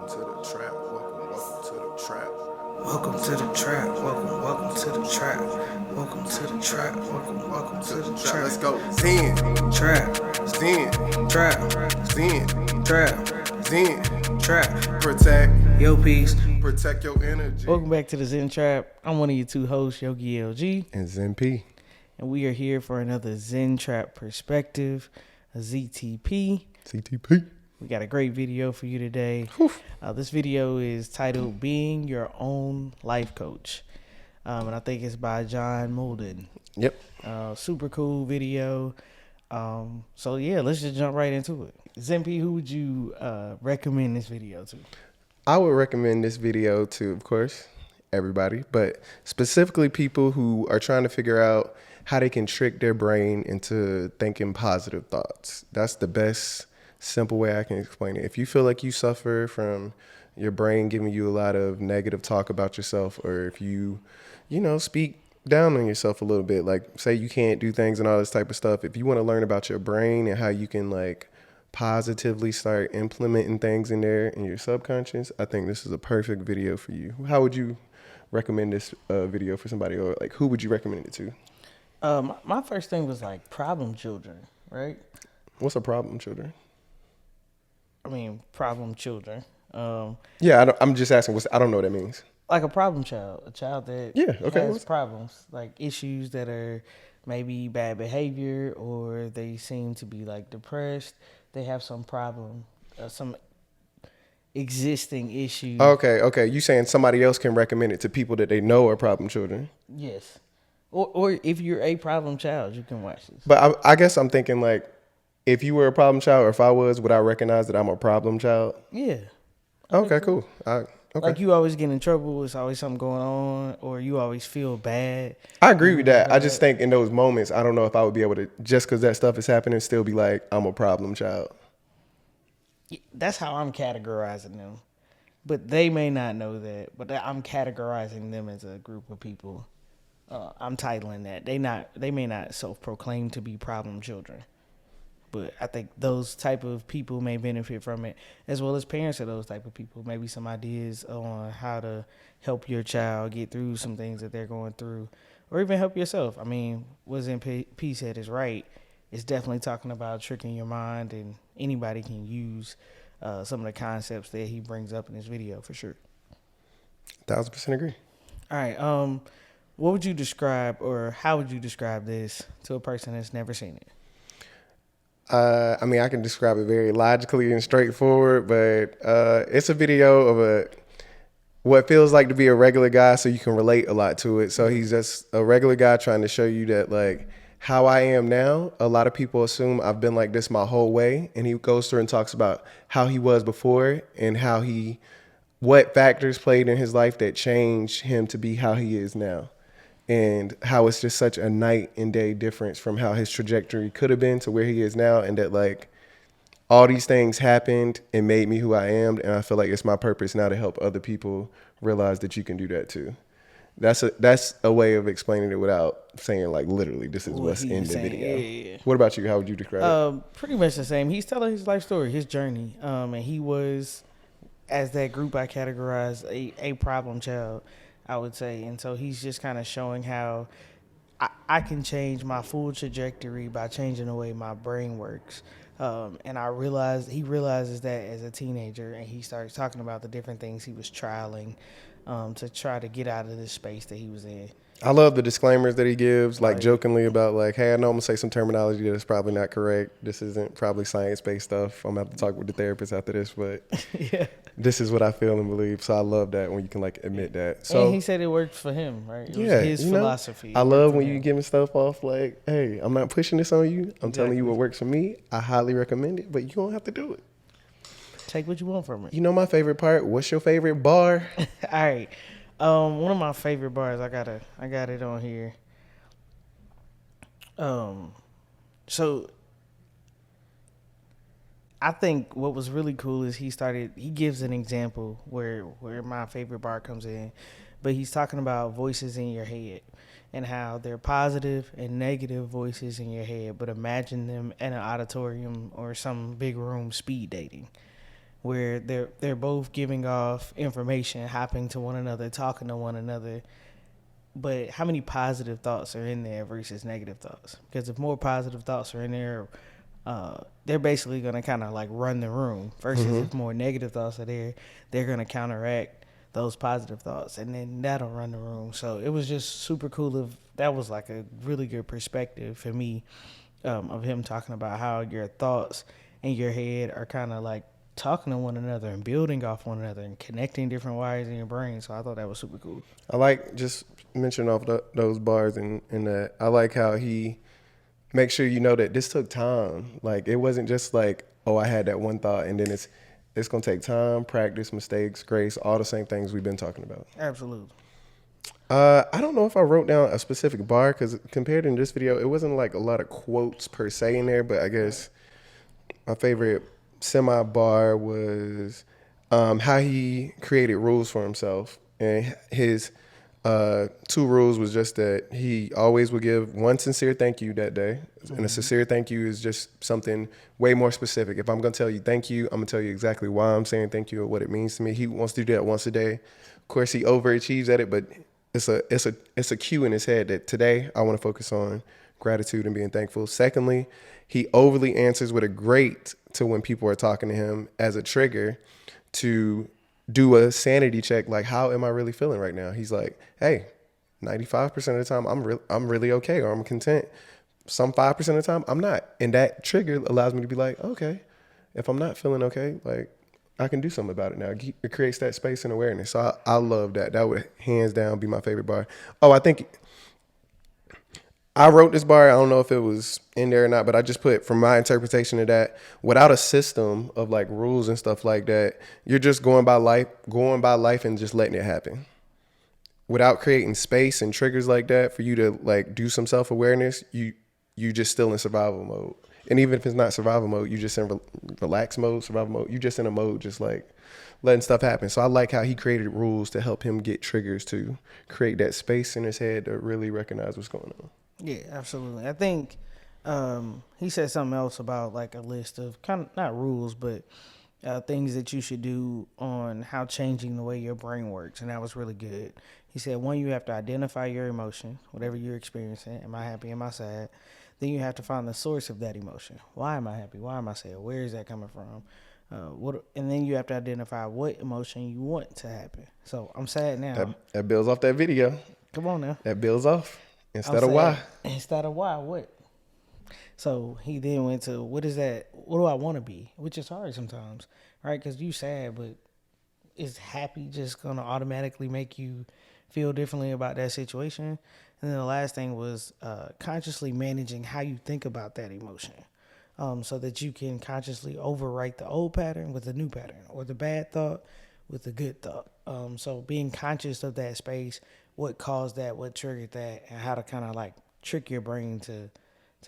Welcome to the trap. Welcome to the trap. Welcome to the trap. Welcome to the trap. Welcome to the trap. Welcome to the trap. Let's go. Zen. Trap. Zen. Trap. Zen. Trap. Zen. Trap. Protect. Yo, peace. Protect your energy. Welcome back to the Zen Trap. I'm one of your two hosts, Yogi LG, And Zen P. and we are here for another Zen Trap Perspective, a ZTP. CTP. We got a great video for you today. This video is titled "Being Your Own Life Coach," and I think it's by John Muldoon. Yep. Super cool video. So yeah, let's just jump right into it. Zempi, who would you recommend this video to? I would recommend this video to, of course, everybody, but specifically people who are trying to figure out how they can trick their brain into thinking positive thoughts. That's the best simple way I can explain it. If you feel like you suffer from your brain giving you a lot of negative talk about yourself, or if you speak down on yourself a little bit, like say you can't do things and all this type of stuff, if you want to learn about your brain and how you can like positively start implementing things in there in your subconscious, I think this is a perfect video for you. How would you recommend this video for somebody, or like who would you recommend it to? My first thing was like problem children, right? What's a problem, children? Problem children. I'm just asking. I don't know what that means. Like a problem child, a child that has problems, like issues that are maybe bad behavior, or they seem to be like depressed. They have some problem, some existing issue. Okay. You saying somebody else can recommend it to people that they know are problem children? Yes. Or if you're a problem child, you can watch this. But I guess I'm thinking like, if you were a problem child, or if I was, would I recognize that I'm a problem child? Yeah. Okay, cool. Okay. Like you always get in trouble. It's always something going on, or you always feel bad. I agree with that. I just think in those moments, I don't know if I would be able to, just because that stuff is happening, still be like, I'm a problem child. That's how I'm categorizing them. But they may not know that. But I'm categorizing them as a group of people. I'm titling that. They may not self-proclaim to be problem children. But I think those type of people may benefit from it, as well as parents of those type of people. Maybe some ideas on how to help your child get through some things that they're going through, or even help yourself. What Zen P said is right. It's definitely talking about tricking your mind, and anybody can use some of the concepts that he brings up in this video for sure. 1000% agree. All right. What would you describe, or how would you describe this to a person that's never seen it? I can describe it very logically and straightforward, but it's a video of what feels like to be a regular guy, so you can relate a lot to it. So he's just a regular guy trying to show you that like how I am now, a lot of people assume I've been like this my whole way. And he goes through and talks about how he was before and what factors played in his life that changed him to be how he is now. And how it's just such a night and day difference from how his trajectory could have been to where he is now. And that like all these things happened and made me who I am. And I feel like it's my purpose now to help other people realize that you can do that too. That's a way of explaining it without saying like literally this is what's in the video. Yeah. What about you? How would you describe it? Pretty much the same. He's telling his life story, his journey. And he was, as that group I categorize, a problem child, I would say. And so he's just kind of showing how I can change my full trajectory by changing the way my brain works. And he realizes that as a teenager, and he starts talking about the different things he was trialing to try to get out of this space that he was in. I love the disclaimers that he gives, like jokingly about like, hey, I know I'm gonna say some terminology that's probably not correct. This isn't probably science-based stuff. I'm gonna have to talk with the therapist after this, but yeah. This is what I feel and believe. So I love that when you can like admit that. So and he said it worked for him, right? It was his philosophy. I love when you giving stuff off like, hey, I'm not pushing this on you. I'm telling you what works for me. I highly recommend it, but you don't have to do it. Take what you want from it. You know my favorite part? What's your favorite bar? All right. One of my favorite bars, I got it on here. So I think what was really cool is he gives an example where my favorite bar comes in, but he's talking about voices in your head and how they're positive and negative voices in your head, but imagine them in an auditorium or some big room speed dating. where they're both giving off information, hopping to one another, talking to one another. But how many positive thoughts are in there versus negative thoughts? Because if more positive thoughts are in there, they're basically going to kind of like run the room. Versus if more negative thoughts are there, they're going to counteract those positive thoughts, and then that'll run the room. So it was just super cool. That was like a really good perspective for me, of him talking about how your thoughts in your head are kind of like talking to one another and building off one another and connecting different wires in your brain. So I thought that was super cool. I like just mentioning off those bars and that. I like how he makes sure you know that this took time. Like it wasn't just like, oh, I had that one thought, and then it's gonna take time, practice, mistakes, grace, all the same things we've been talking about. Absolutely. I don't know if I wrote down a specific bar because compared in this video, it wasn't like a lot of quotes per se in there, but I guess my favorite semi-bar was how he created rules for himself. And his two rules was just that he always would give one sincere thank you that day. And a sincere thank you is just something way more specific. If I'm going to tell you thank you, I'm going to tell you exactly why I'm saying thank you or what it means to me. He wants to do that once a day. Of course, he overachieves at it, but it's a cue in his head that today I want to focus on gratitude and being thankful. Secondly, he overly answers with a great to when people are talking to him as a trigger to do a sanity check. Like, how am I really feeling right now? He's like, hey, 95% of the time I'm really okay, or I'm content. Some 5% of the time I'm not. And that trigger allows me to be like, okay, if I'm not feeling okay, like I can do something about it now. It creates that space and awareness. So I love that. That would hands down be my favorite bar. Oh, I think I wrote this bar. I don't know if it was in there or not, but I just put, from my interpretation of that, without a system of like rules and stuff like that, you're just going by life and just letting it happen. Without creating space and triggers like that for you to like do some self-awareness, you just still in survival mode. And even if it's not survival mode, you just in relax mode, survival mode. You just in a mode just like letting stuff happen. So I like how he created rules to help him get triggers to create that space in his head to really recognize what's going on. Yeah, absolutely. I think he said something else about like a list of kind of not rules, but things that you should do on how changing the way your brain works, and that was really good. He said, one, you have to identify your emotion, whatever you're experiencing. Am I happy? Am I sad? Then you have to find the source of that emotion. Why am I happy? Why am I sad? Where is that coming from? And then you have to identify what emotion you want to happen. So I'm sad now. That builds off that video. Come on now. That builds off. Instead of why. Instead of why, what? So he then went to, what is that? What do I want to be? Which is hard sometimes, right? Because you sad, but is happy just going to automatically make you feel differently about that situation? And then the last thing was consciously managing how you think about that emotion, so that you can consciously overwrite the old pattern with a new pattern, or the bad thought with a good thought. So being conscious of that space, what caused that, what triggered that, and how to kind of like trick your brain to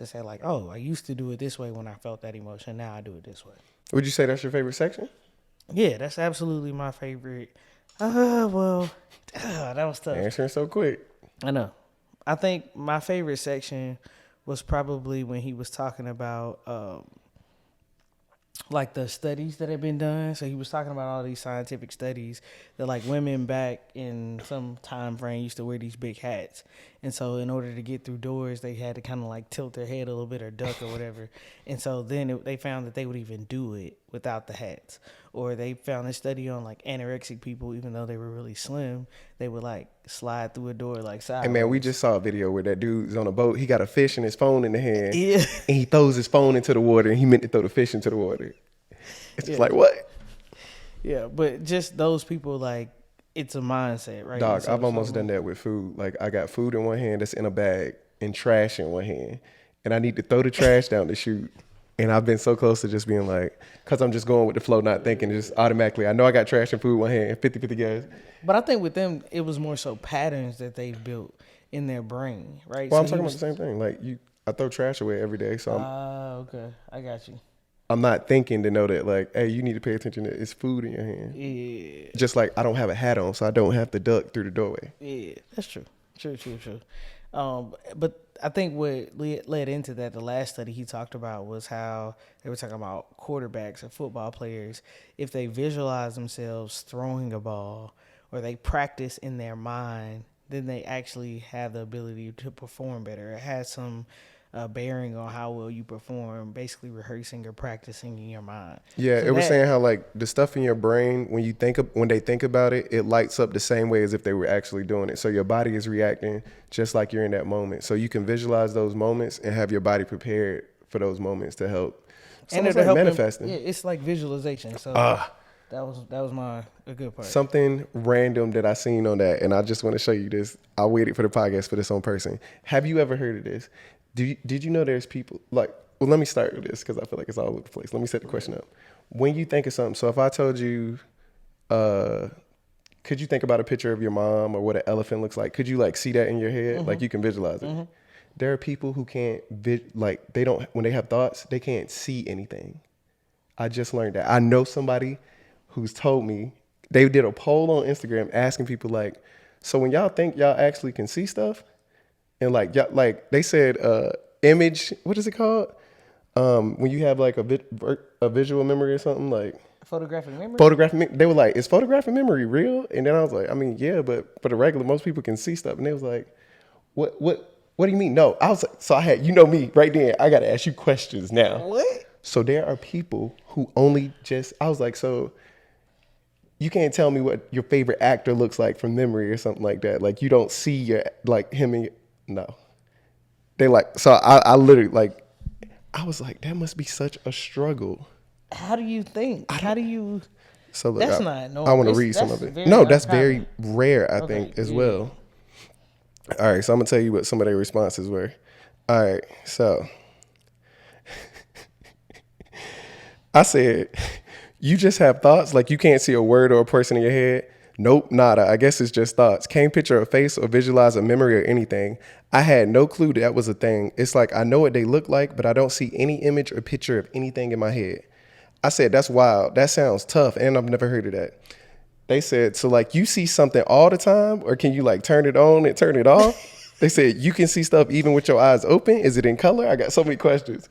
say like, oh, I used to do it this way when I felt that emotion. Now I do it this way. Would you say that's your favorite section? Yeah, that's absolutely my favorite. That was tough. Answering so quick. I know. I think my favorite section was probably when he was talking about like the studies that had been done. So he was talking about all these scientific studies that like women back in some time frame used to wear these big hats. And so in order to get through doors, they had to kind of like tilt their head a little bit or duck or whatever. And so then they found that they would even do it without the hats. Or they found a study on like anorexic people, even though they were really slim, they would like slide through a door like sideways. Hey man, we just saw a video where that dude's on a boat. He got a fish and his phone in the hand. Yeah. And he throws his phone into the water, and he meant to throw the fish into the water. It's just like, what? Yeah, but just those people, like, it's a mindset, right? Dog, So I've almost done that with food. Like, I got food in one hand that's in a bag and trash in one hand. And I need to throw the trash down to shoot. And I've been so close to just being like, because I'm just going with the flow, not thinking, just automatically. I know I got trash and food in one hand, 50-50 guys. But I think with them, it was more so patterns that they've built in their brain, right? Well, So I'm talking about the same thing. Like, I throw trash away every day. So okay. I got you. I'm not thinking to know that, like, hey, you need to pay attention to it's food in your hand. Yeah. Just like I don't have a hat on, so I don't have to duck through the doorway. Yeah, that's true. True. But I think what led into that, the last study he talked about was how they were talking about quarterbacks or football players. If they visualize themselves throwing a ball or they practice in their mind, then they actually have the ability to perform better. It has some bearing on how well you perform, basically rehearsing or practicing in your mind. Yeah, So it was that, saying how like the stuff in your brain when they think about it, it lights up the same way as if they were actually doing it. So your body is reacting just like you're in that moment. So you can visualize those moments and have your body prepared for those moments to help. It's and almost it'll like help manifesting. yeah, it's like visualization. So that was a good part. Something random that I seen on that, and I just want to show you this. I waited for the podcast for this on person. Have you ever heard of this? Did you know there's people like? Well, let me start with this because I feel like it's all over the place. Let me set the question up. When you think of something, so if I told you, could you think about a picture of your mom or what an elephant looks like? Could you like see that in your head? Mm-hmm. Like you can visualize it. Mm-hmm. There are people who can't they don't, when they have thoughts, they can't see anything. I just learned that. I know somebody who's told me, they did a poll on Instagram asking people like, so when y'all think y'all actually can see stuff, and like they said image, what is it called? When you have like a visual memory or something, like photographic memory. They were like, is photographic memory real? And then I was like, I mean, yeah, but for the regular, most people can see stuff. And they was like, what do you mean? No, I was like, so I had, you know me right there. I got to ask you questions now. What? So there are people who only I was like, so you can't tell me what your favorite actor looks like from memory or something like that. Like you don't see him and no. They like, so I literally like, I was like, that must be such a struggle. How do you think? How do you? So look, that's not normal. I want to read some of it. No, that's very rare, I think, as well. All right, so I'm gonna tell you what some of their responses were. All right, so I said, you just have thoughts, like you can't see a word or a person in your head. Nope, nada. I guess it's just thoughts. Can't picture a face or visualize a memory or anything. I had no clue that was a thing. It's like I know what they look like, but I don't see any image or picture of anything in my head. I said, that's wild. That sounds tough, and I've never heard of that. They said, so like you see something all the time, or can you like turn it on and turn it off? They said, you can see stuff even with your eyes open. Is it in color? I got so many questions.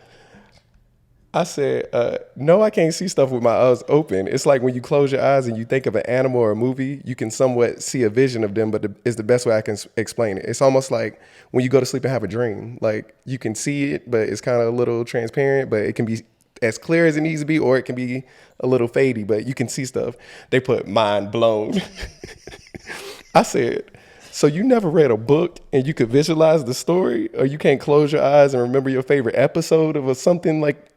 I said, no, I can't see stuff with my eyes open. It's like when you close your eyes and you think of an animal or a movie, you can somewhat see a vision of them, but it's the best way I can explain it. It's almost like when you go to sleep and have a dream. Like you can see it, but it's kind of a little transparent, but it can be as clear as it needs to be, or it can be a little fadey, but you can see stuff. They put mind blown. I said, so you never read a book and you could visualize the story, or you can't close your eyes and remember your favorite episode of something like.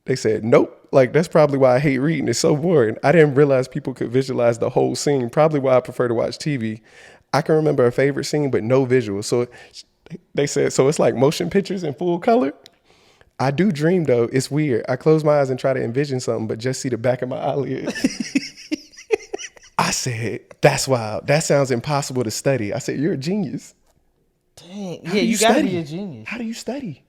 They said, nope. Like, that's probably why I hate reading. It's so boring. I didn't realize people could visualize the whole scene. Probably why I prefer to watch TV. I can remember a favorite scene, but no visual. So they said, so it's like motion pictures in full color. I do dream, though. It's weird. I close my eyes and try to envision something, but just see the back of my eyelid. I said, that's wild. That sounds impossible to study. I said, you're a genius. Dang. Yeah, you got to be a genius. How do you study?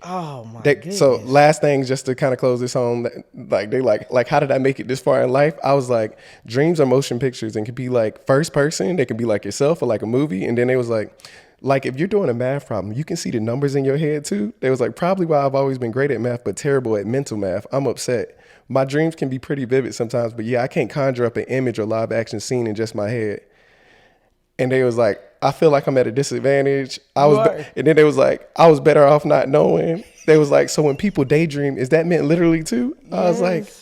Oh my goodness. So last thing, just to kind of close this home, like how did I make it this far in life? I was like, dreams are motion pictures and can be like first person. They can be like yourself or like a movie. And then they was like if you're doing a math problem, you can see the numbers in your head too. They was like, probably why I've always been great at math, but terrible at mental math. I'm upset. My dreams can be pretty vivid sometimes, but yeah, I can't conjure up an image or live action scene in just my head. And they was like, I feel like I'm at a disadvantage. And then they was like, I was better off not knowing. They was like, so when people daydream, is that meant literally too? Yes. I was like,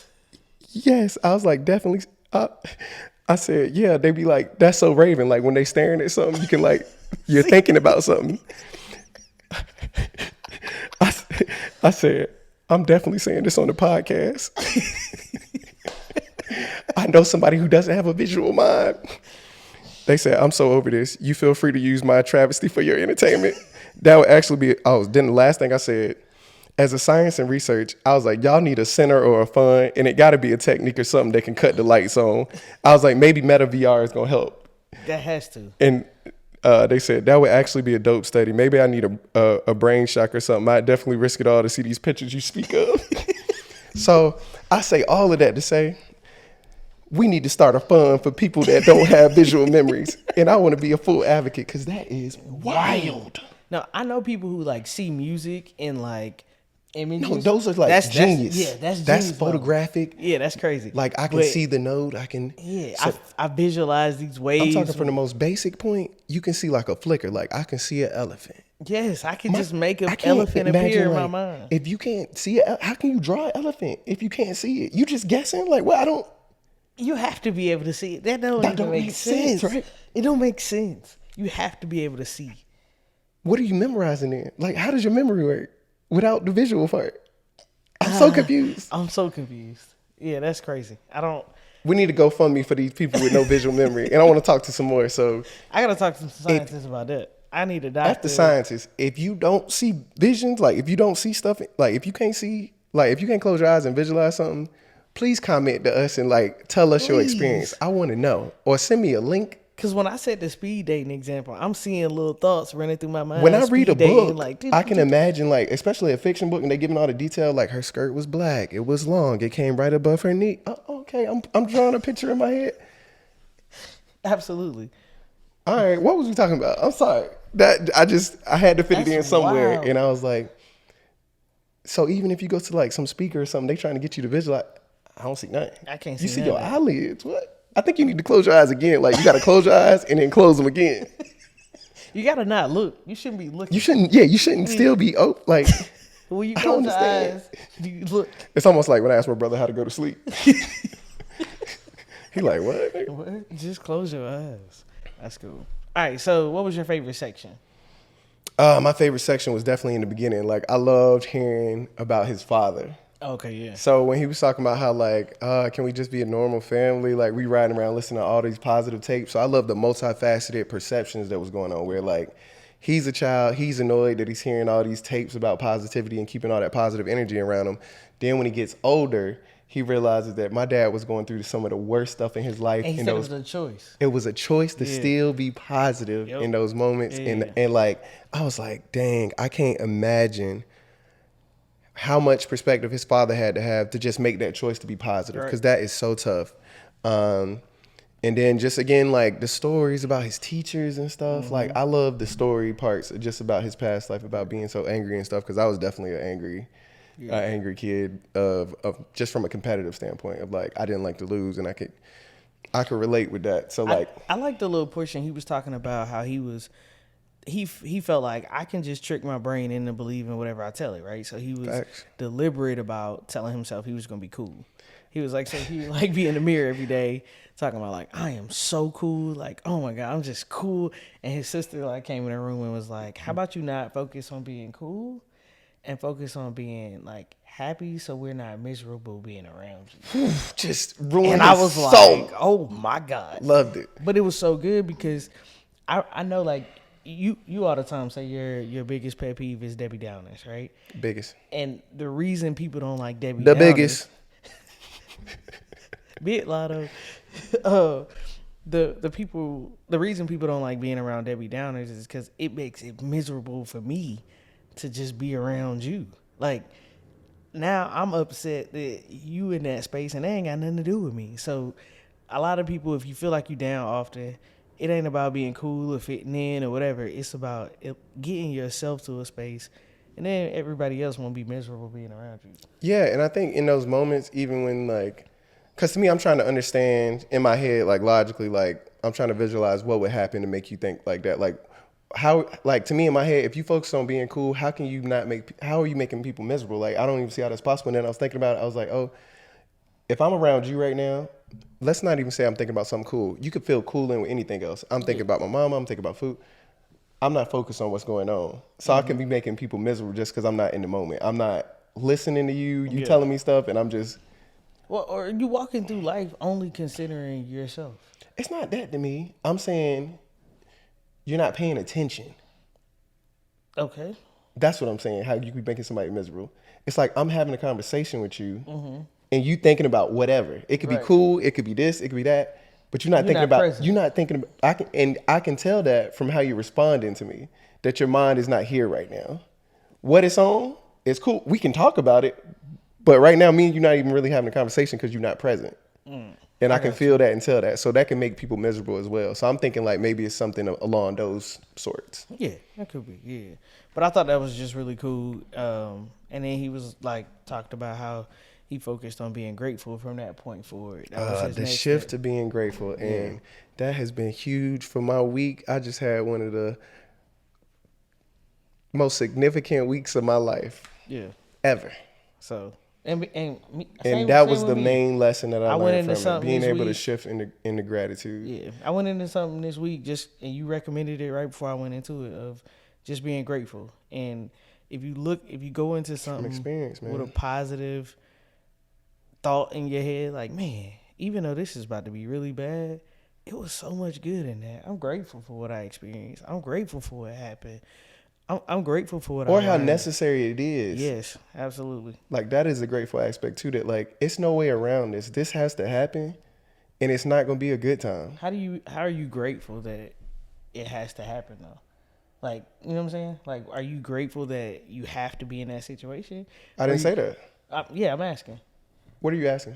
yes. I was like, definitely. I said, yeah. They be like, that's so Raven. Like when they staring at something, you can like, you're thinking about something. I said, I'm definitely saying this on the podcast. I know somebody who doesn't have a visual mind. They said, I'm so over this. You feel free to use my travesty for your entertainment. That would actually be, then the last thing I said, as a science and research, I was like, y'all need a center or a fund, and it got to be a technique or something that can cut the lights on. I was like, maybe Meta VR is going to help. That has to. And they said, that would actually be a dope study. Maybe I need a brain shock or something. I'd definitely risk it all to see these pictures you speak of. So I say all of that to say, we need to start a fund for people that don't have visual memories. And I want to be a full advocate because that is wild. No, I know people who like see music and like images. No, those are like genius. That's genius photographic. Level. Yeah, that's crazy. Like I can see the node. I can. Yeah, so, I visualize these waves. I'm talking from the most basic point. You can see like a flicker. Like I can see an elephant. Yes, I can just make an elephant appear in my mind. If you can't see it, how can you draw an elephant if you can't see it? You just guessing? Like, well, I don't. You have to be able to see it. That don't even make sense, right? It don't make sense. You have to be able to see. What are you memorizing then? Like, how does your memory work without the visual part? I'm so confused. I'm so confused. Yeah, that's crazy. We need to go fund me for these people with no visual memory, and I want to talk to some more. So I gotta talk to some scientists about that. I need a doctor. After scientists, if you don't see visions, like if you don't see stuff, like if you can't see, like if you can't close your eyes and visualize something, please comment to us and like tell us your experience. I want to know, or send me a link. Because when I said the speed dating example, I'm seeing little thoughts running through my mind. When I read a book, like, I can imagine, like, especially a fiction book, and they giving all the detail, like her skirt was black, it was long, it came right above her knee. Oh, okay, I'm drawing a picture in my head. Absolutely. All right, what was we talking about? I'm sorry. I had to fit it in somewhere, wild. And I was like, so even if you go to like some speaker or something, they trying to get you to visualize. I don't see nothing. I can't see. You see your eyelids? What? I think you need to close your eyes again. Like you got to close your eyes and then close them again. You got to not look. You shouldn't be looking. You shouldn't. Yeah, you shouldn't still be open. Like when you close your eyes, you look. It's almost like when I asked my brother how to go to sleep. He like what? What? Just close your eyes. That's cool. All right. So, what was your favorite section? My favorite section was definitely in the beginning. Like I loved hearing about his father. Okay, yeah. So when he was talking about how like, can we just be a normal family? Like we riding around listening to all these positive tapes. So I love the multifaceted perceptions that was going on where like he's a child, he's annoyed that he's hearing all these tapes about positivity and keeping all that positive energy around him. Then when he gets older, he realizes that my dad was going through some of the worst stuff in his life. And he said it was a choice. It was a choice to still be positive in those moments. Yeah. And like, I was like, dang, I can't imagine how much perspective his father had to have to just make that choice to be positive, because that is so tough. And then just again, like the stories about his teachers and stuff. Mm-hmm. Like I love the story parts just about his past life, about being so angry and stuff, because I was definitely an angry kid of just from a competitive standpoint of like I didn't like to lose, and I could relate with that. So like I like the little portion he was talking about how he felt like I can just trick my brain into believing whatever I tell it, right? So he was deliberate about telling himself he was going to be cool. He was like, so he would like be in the mirror every day talking about like, I am so cool. Like, oh my God, I'm just cool. And his sister like came in the room and was like, how about you not focus on being cool and focus on being like happy so we're not miserable being around you. Just ruined And I was like, oh my God. Loved it. But it was so good because I know like, you all the time say your biggest pet peeve is Debbie Downers, right? Biggest. And the reason people don't like Debbie Downers. The biggest. Bit Lotto. The reason people don't like being around Debbie Downers is because it makes it miserable for me to just be around you. Like now I'm upset that you in that space and they ain't got nothing to do with me. So a lot of people, if you feel like you down often, it ain't about being cool or fitting in or whatever. It's about getting yourself to a space, and then everybody else won't be miserable being around you. Yeah, and I think in those moments, even when like, because to me, I'm trying to understand in my head, like logically, like I'm trying to visualize what would happen to make you think like that. Like how, like to me in my head, if you focus on being cool, how are you making people miserable? Like I don't even see how that's possible. And then I was thinking about it. I was like, oh, if I'm around you right now, let's not even say I'm thinking about something cool. You could feel cool in with anything else. I'm thinking about my mama. I'm thinking about food. I'm not focused on what's going on. So I can be making people miserable just because I'm not in the moment. I'm not listening to you. You telling me stuff, and I'm just. Well, or you walking through life only considering yourself. It's not that to me. I'm saying you're not paying attention. Okay. That's what I'm saying. How you be making somebody miserable. It's like I'm having a conversation with you, and you thinking about whatever. It could be cool. It could be this. It could be that. But you're not thinking about. Present. You're not thinking. I can tell that from how you're responding to me that your mind is not here right now. What it's on, it's cool. We can talk about it, but right now, me and you're not even really having a conversation because you're not present. And I I can got feel that and tell that. So that can make people miserable as well. So I'm thinking like maybe it's something along those sorts. Yeah, that could be. Yeah, but I thought that was just really cool. And then he was like talked about how he focused on being grateful from that point forward. That was his The next shift step. to being grateful. Yeah. And that has been huge for my week. I just had one of the most significant weeks of my life Yeah. ever. So and me, And same that same was with the me. main lesson that I I went learned into from it. something Being this able to week. shift into gratitude. Yeah, I went into something this week and you recommended it right before I went into it of just being grateful. And if you go into something experience, with a man. positive thought in your head, like, man, even though this is about to be really bad, it was so much good in that. I'm grateful for what I experienced. I'm grateful for what happened. I'm grateful for what I Or how learned. necessary it is. Yes, absolutely. Like that is a grateful aspect too. That like it's no way around this. This has to happen, and it's not gonna be a good time. How are you grateful that it has to happen though? Like, you know what I'm saying? Like, are you grateful that you have to be in that situation? I didn't say that. Yeah, I'm asking. What are you asking?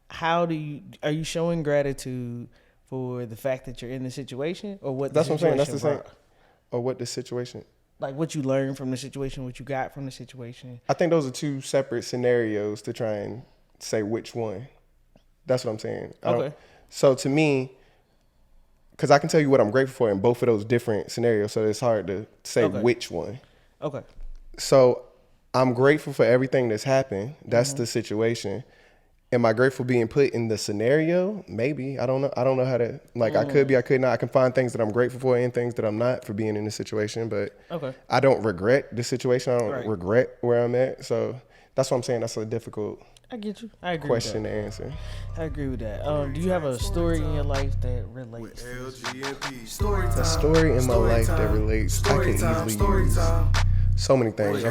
How are you showing gratitude for the fact that you're in the situation, or what? That's what I'm saying. That's the same. brought? Or what the situation. Like what you learned from the situation, what you got from the situation. I think those are two separate scenarios to try and say which one. That's what I'm saying. Okay. So to me, because I can tell you what I'm grateful for in both of those different scenarios, so it's hard to say which one. Okay. So I'm grateful for everything that's happened. That's the situation. Am I grateful being put in the scenario? Maybe. I don't know. I don't know how to, like, I could be, I could not. I can find things that I'm grateful for and things that I'm not for being in the situation, but I don't regret the situation. I don't regret where I'm at. So that's what I'm saying. That's a difficult I get you. I agree question with to answer. that. I agree with that. Do you have a story in your life that relates to this? A story in my life that relates, I can easily use so many things.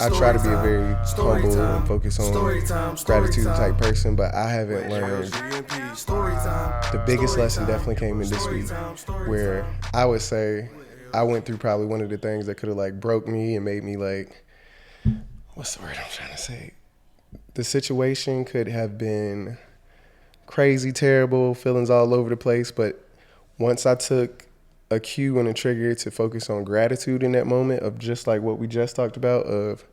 I try to be a very humble and focus on gratitude type person, but I haven't learned. The biggest lesson definitely came in this week, where I would say I went through probably one of the things that could have like broke me and made me like, what's the word I'm trying to say? The situation could have been crazy, terrible, feelings all over the place, but once I took a cue and a trigger to focus on gratitude in that moment of just like what we just talked about, of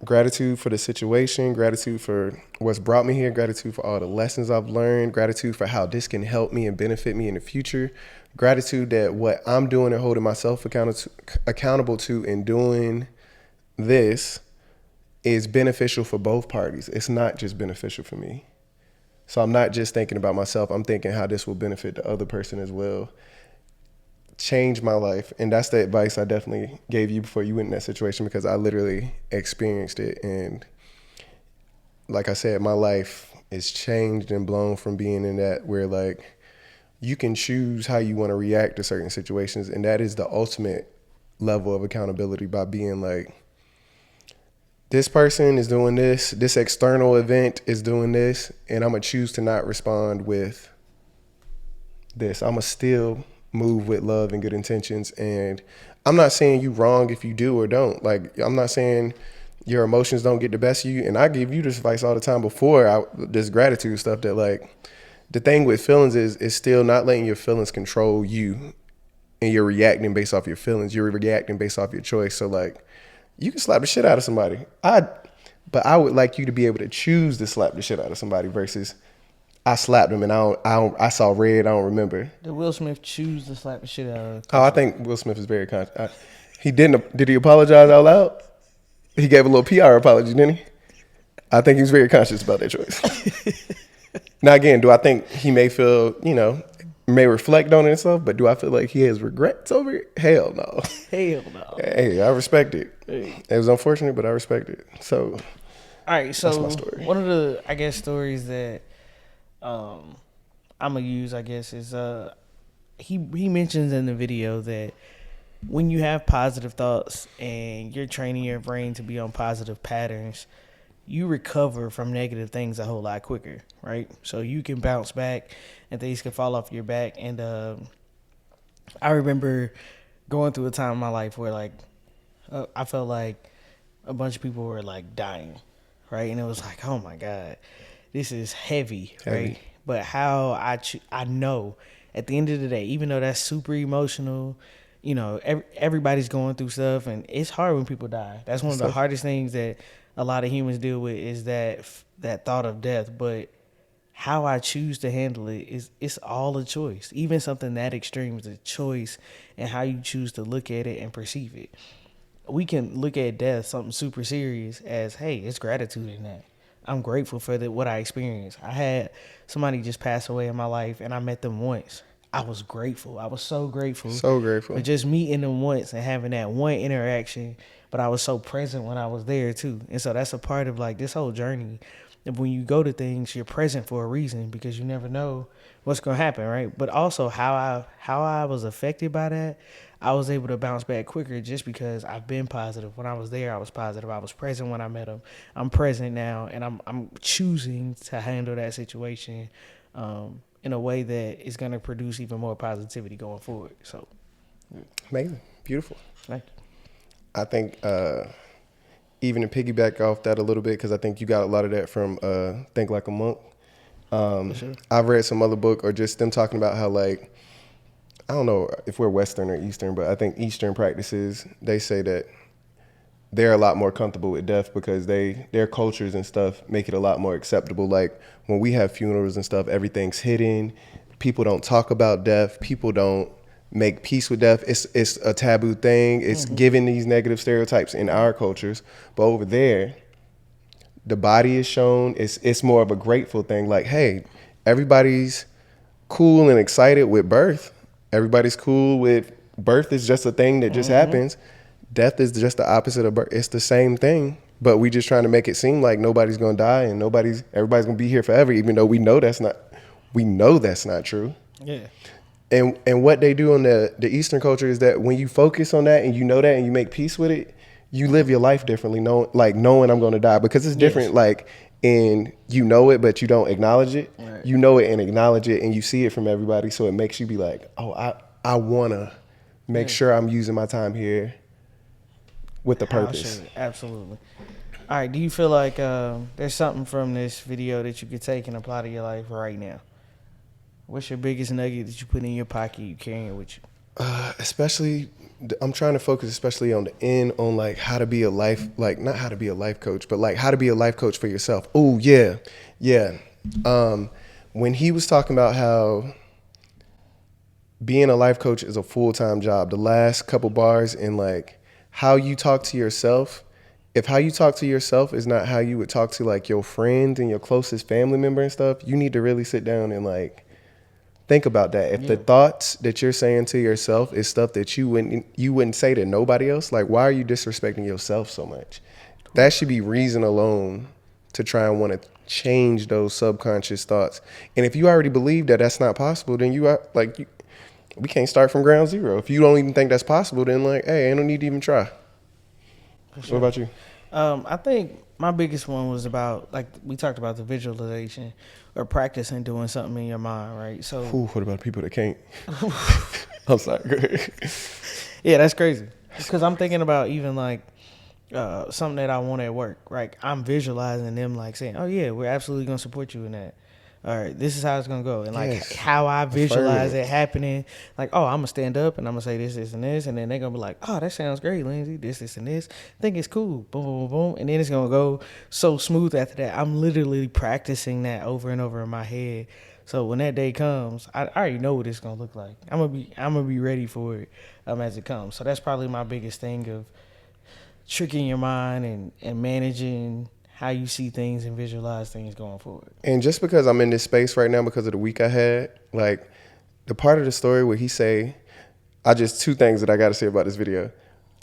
gratitude for the situation, gratitude for what's brought me here, gratitude for all the lessons I've learned, gratitude for how this can help me and benefit me in the future, gratitude that what I'm doing and holding myself accountable to in doing this is beneficial for both parties. It's not just beneficial for me. So I'm not just thinking about myself. I'm thinking how this will benefit the other person as well. Change my life. And that's the advice I definitely gave you before you went in that situation, because I literally experienced it. And like I said, my life is changed and blown from being in that where like you can choose how you want to react to certain situations. And that is the ultimate level of accountability, by being like, this person is doing this external event is doing this, and I'm going to choose to not respond with this. I'm going to still move with love and good intentions. And I'm not saying you wrong if you do or don't. Like, I'm not saying your emotions don't get the best of you. And I give you this advice all the time before this gratitude stuff, that like the thing with feelings is still not letting your feelings control you, and you're reacting based off your feelings. You're reacting based off your choice. So like, you can slap the shit out of somebody. But I would like you to be able to choose to slap the shit out of somebody versus I slapped him and I saw red. I don't remember. Did Will Smith choose to slap the shit out of? Oh, I think Will Smith is very conscious. He didn't. Did he apologize out loud? He gave a little PR apology, didn't he? I think he was very conscious about that choice. Now again, do I think he may feel, may reflect on it and stuff, but do I feel like he has regrets over it? Hell no. Hell no. Hey, I respect it. Hey. It was unfortunate, but I respect it. So, all right. So that's my story. One of the, I guess, stories that I'm gonna use, I guess, is he mentions in the video that when you have positive thoughts and you're training your brain to be on positive patterns, you recover from negative things a whole lot quicker, right? So you can bounce back and things can fall off your back. And I remember going through a time in my life where like I felt like a bunch of people were like dying, right? And it was like, oh my God. this is heavy. Right? But how I know at the end of the day, even though that's super emotional, you know, everybody's going through stuff, and it's hard when people die. That's one of the hardest things that a lot of humans deal with, is that thought of death. But how I choose to handle it it's all a choice. Even something that extreme is a choice, and how you choose to look at it and perceive it. We can look at death, something super serious, as, hey, it's gratitude in that. I'm grateful for what I experienced. I had somebody just pass away in my life, and I met them once. I was grateful. I was so grateful. So grateful. For just meeting them once and having that one interaction. But I was so present when I was there too. And so that's a part of like this whole journey. And when you go to things, you're present for a reason, because you never know what's gonna happen, right? But also how I was affected by that, I was able to bounce back quicker just because I've been positive. When I was there, I was positive. I was present when I met them. I'm present now, and I'm choosing to handle that situation in a way that is gonna produce even more positivity going forward. So, amazing, beautiful. Thank you. I think even to piggyback off that a little bit, because I think you got a lot of that from Think Like a Monk. Sure. I've read some other book, or just them talking about how, like, I don't know if we're Western or Eastern, but I think Eastern practices, they say that they're a lot more comfortable with death because their cultures and stuff make it a lot more acceptable. Like when we have funerals and stuff, everything's hidden. People don't talk about death. People don't make peace with death. It's a taboo thing. It's given these negative stereotypes in our cultures. But over there, the body is shown. It's more of a grateful thing. Like, hey, everybody's cool and excited with birth. Everybody's cool with birth is just a thing that just happens. Death is just the opposite of birth. It's the same thing, but we just trying to make it seem like nobody's gonna die and everybody's gonna be here forever, even though we know that's not true. Yeah. And what they do in the Eastern culture is that when you focus on that and you know that and you make peace with it, you live your life differently, knowing I'm gonna die, because it's different. Yes. Like, and you know it, but you don't acknowledge it. Right. You know it and acknowledge it, and you see it from everybody, so it makes you be like, oh, I wanna make sure I'm using my time here with the purpose. Absolutely. All right. Do you feel like there's something from this video that you could take and apply to your life right now? What's your biggest nugget that you put in your pocket, you carrying it with you? Especially, I'm trying to focus especially on the end, on like how to be a life, like not how to be a life coach, but like how to be a life coach for yourself. Oh yeah. When he was talking about how being a life coach is a full-time job, the last couple bars in like how you talk to yourself, if how you talk to yourself is not how you would talk to like your friends and your closest family member and stuff, you need to really sit down and like think about that. If the thoughts that you're saying to yourself is stuff that you wouldn't say to nobody else, like why are you disrespecting yourself so much? That should be reason alone to try and want to change those subconscious thoughts. And if you already believe that that's not possible, then we can't start from ground zero. If you don't even think that's possible, then like, hey, I don't need to even try. Sure. What about you? I think my biggest one was about, like we talked about, the visualization or practicing doing something in your mind, right? So what about people that can't? I'm sorry. Go ahead. Yeah, that's crazy. Because I'm thinking about even like something that I want at work, right? I'm visualizing them like saying, oh yeah, we're absolutely going to support you in that. All right, this is how it's going to go. And like how I visualize it happening, like, oh, I'm going to stand up and I'm going to say this, this, and this. And then they're going to be like, oh, that sounds great, Lindsay, this, this, and this. I think it's cool. Boom, boom, boom. And then it's going to go so smooth after that. I'm literally practicing that over and over in my head. So when that day comes, I already know what it's going to look like. I'm going to be ready for it as it comes. So that's probably my biggest thing of tricking your mind and managing how you see things and visualize things going forward. And just because I'm in this space right now because of the week I had, like the part of the story where he say, two things that I got to say about this video.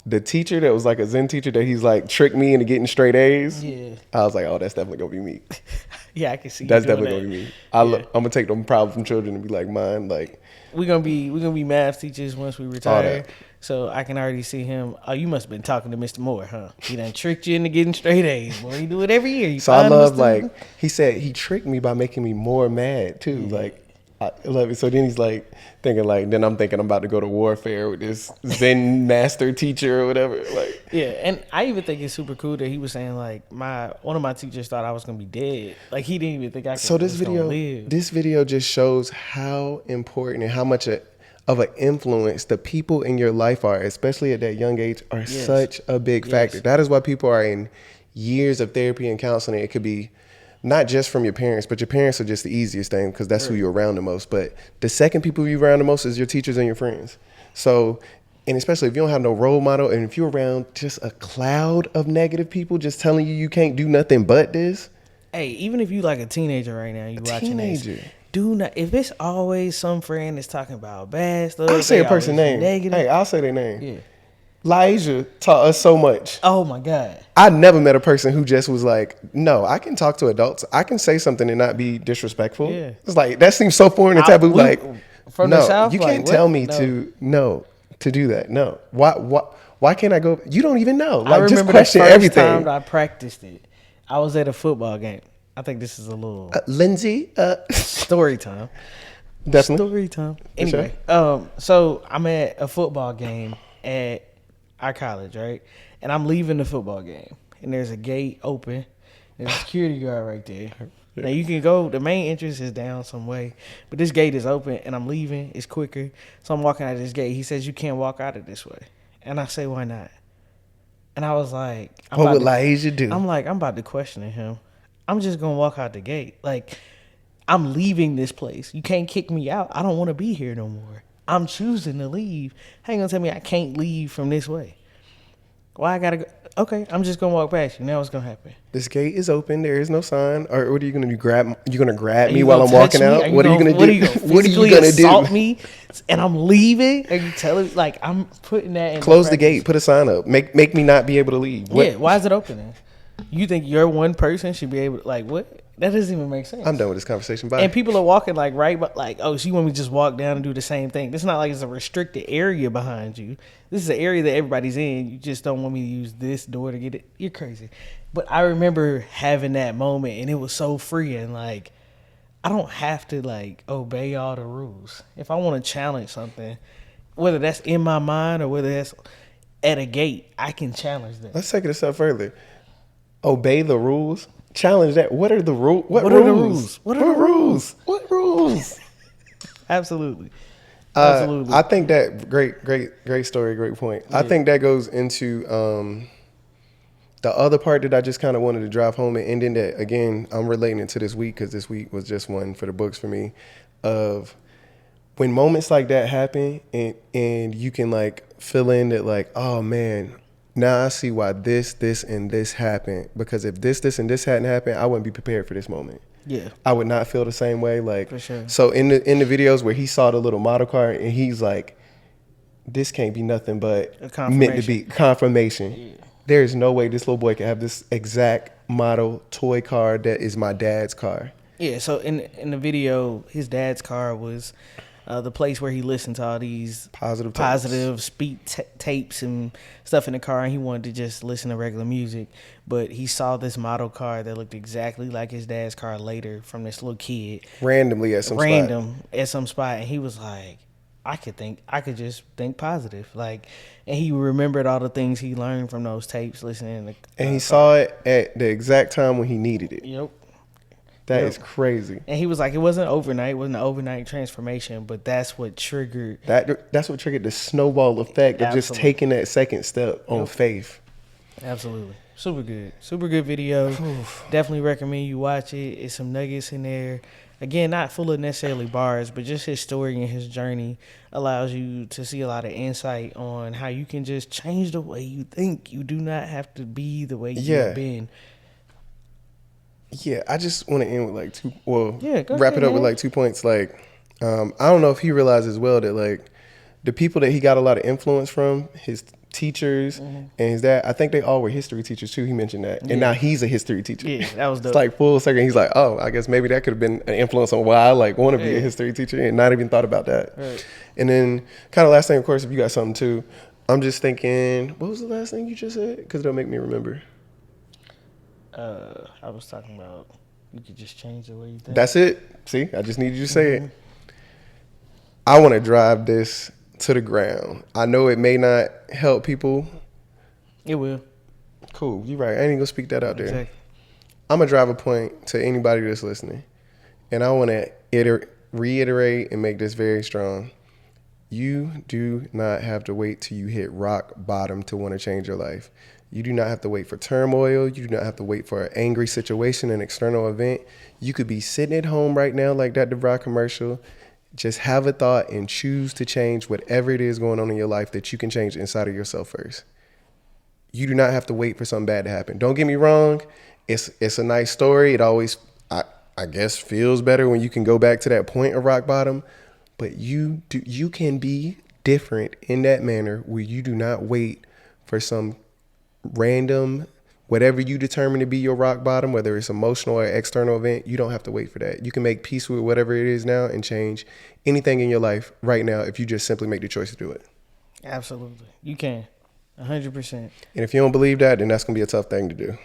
The teacher that was like a Zen teacher that he's like tricked me into getting straight A's. Yeah. I was like, oh, that's definitely going to be me. Yeah, I can see that's definitely going to be me. I'm going to take them problems from children and be like mine. Like we're gonna be math teachers once we retire. So I can already see him. Oh, you must have been talking to Mr. Moore, huh? He done tricked you into getting straight A's. Boy, you do it every year. So I love, like, he said he tricked me by making me more mad, too. Yeah. Like, I love it. So then he's like thinking like, then I'm thinking I'm about to go to warfare with this Zen master teacher or whatever. Like, Yeah, and I even think it's super cool that he was saying like one of my teachers thought I was gonna be dead. Like he didn't even think I so was gonna live. this video just shows how important and how much of an influence the people in your life are, especially at that young age, are such a big factor. That is why people are in years of therapy and counseling. It could be not just from your parents, but your parents are just the easiest thing because that's who you're around the most. But the second people you're around the most is your teachers and your friends. So, and especially if you don't have no role model and if you're around just a cloud of negative people just telling you can't do nothing but this. Hey, even if you like a teenager right now, you watching this, do not. If it's always some friend that's talking about bad stuff, I'll say a person's name. Negative. Hey, I'll say their name. Yeah. Laisha taught us so much. Oh my God. I never met a person who just was like, no, I can talk to adults. I can say something and not be disrespectful. Yeah. It's like, that seems so foreign and taboo. Like, from no, the South, you can't tell me to do that. No. Why can't I go? You don't even know. Like, I remember just question the first everything. time I practiced it. I was at a football game. I think this is a little Lindsay story time. Definitely story time. Anyway, so I'm at a football game at our college, right? And I'm leaving the football game, and there's a gate open. There's a security guard right there. Yeah. Now you can go. The main entrance is down some way, but this gate is open, and I'm leaving. It's quicker, so I'm walking out of this gate. He says you can't walk out of this way, and I say why not? And I was like, what would Laisha do? I'm like, I'm about to question him. I'm just gonna walk out the gate. Like, I'm leaving this place. You can't kick me out. I don't want to be here no more. I'm choosing to leave. How you gonna tell me I can't leave from this way? Why I gotta go? Okay, I'm just gonna walk past you. Now what's gonna happen? This gate is open. There is no sign. Or what are you gonna do? You gonna grab me while I'm walking out? What are you gonna do? What are you gonna assault me? And I'm leaving? Are you telling me? Like, I'm putting that in. Close the gate. Put a sign up. Make me not be able to leave. What? Yeah. Why is it open then? You think your one person should be able to, like, what? That doesn't even make sense. I'm done with this conversation. Bye. And people are walking like right, but like, oh, so you want me to just walk down and do the same thing? It's not like it's a restricted area behind you. This is an area that everybody's in. You just don't want me to use this door to get it. You're crazy. But I remember having that moment, and it was so freeing. Like, I don't have to like obey all the rules. If I want to challenge something, whether that's in my mind or whether that's at a gate, I can challenge that. Let's take it a step further. Obey the rules. Challenge that. What are the rules? What are the rules? What are the rules? What rules? Absolutely. I think that great story, great point. Yeah. I think that goes into the other part that I just kind of wanted to drive home and ending that, again, I'm relating it to this week because this week was just one for the books for me, of when moments like that happen and you can like fill in that like, oh man, now I see why this, and this happened. Because if this, and this hadn't happened, I wouldn't be prepared for this moment. Yeah, I would not feel the same way. Like, for sure. So in the videos where he saw the little model car and he's like, this can't be nothing but meant to be confirmation. Yeah. There's no way this little boy can have this exact model toy car that is my dad's car. Yeah. So in the video, his dad's car was the place where he listened to all these positive speed tapes and stuff in the car, and he wanted to just listen to regular music. But he saw this model car that looked exactly like his dad's car later from this little kid. Randomly at some spot. And he was like, I could just think positive. Like, and he remembered all the things he learned from those tapes listening to and he saw it at the exact time when he needed it. Yep. That is crazy. And he was like, it wasn't overnight. It wasn't an overnight transformation, but that's what triggered. That's what triggered the snowball effect of just taking that second step on faith. Absolutely. Super good. Super good video. Definitely recommend you watch it. It's some nuggets in there. Again, not full of necessarily bars, but just his story and his journey allows you to see a lot of insight on how you can just change the way you think. You do not have to be the way you've been. Yeah, I just want to end with like wrap it up with like 2 points. Like, I don't know if he realized as well that like the people that he got a lot of influence from, his teachers and his dad, I think they all were history teachers too. He mentioned that. And now he's a history teacher. Yeah, that was dope. It's like full circle. He's like, oh, I guess maybe that could have been an influence on why I like want to be a history teacher and not even thought about that. Right. And then kind of last thing, of course, if you got something too, I'm just thinking, what was the last thing you just said? Because it'll make me remember. I was talking about you could just change the way you think. That's it. See, I just needed you to say it. I want to drive this to the ground. I know it may not help people. It will. Cool, you're right. I ain't even gonna speak that out there. Exactly. I'm gonna drive a point to anybody that's listening, and I want to reiterate and make this very strong. You do not have to wait till you hit rock bottom to want to change your life. You do not have to wait for turmoil. You do not have to wait for an angry situation, an external event. You could be sitting at home right now, like that DeVry commercial. Just have a thought and choose to change whatever it is going on in your life that you can change inside of yourself first. You do not have to wait for something bad to happen. Don't get me wrong. It's a nice story. It always, I guess, feels better when you can go back to that point of rock bottom. But you can be different in that manner where you do not wait for some random, whatever you determine to be your rock bottom, whether it's emotional or external event. You don't have to wait for that. You can make peace with whatever it is now and change anything in your life right now if you just simply make the choice to do it. Absolutely. You can. 100%. And if you don't believe that, then that's going to be a tough thing to do.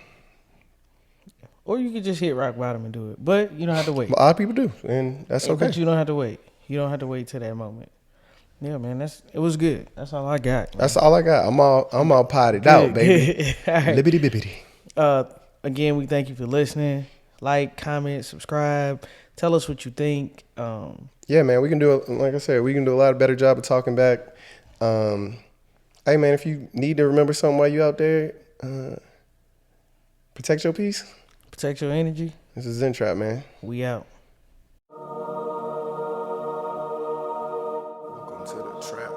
Or you could just hit rock bottom and do it. But you don't have to wait. But a lot of people do, and that's okay. But you don't have to wait. You don't have to wait till that moment. Yeah, man, it was good. That's all I got. Man. That's all I got. I'm all potted out, baby. All right. Libbity bibbity. Again, we thank you for listening. Like, comment, subscribe. Tell us what you think. Yeah, man, we can do like I said, we can do a lot better job of talking back. Hey, man, if you need to remember something while you out there, protect your peace. Protect your energy. This is Zen Trap, man. We out. Welcome to the trap.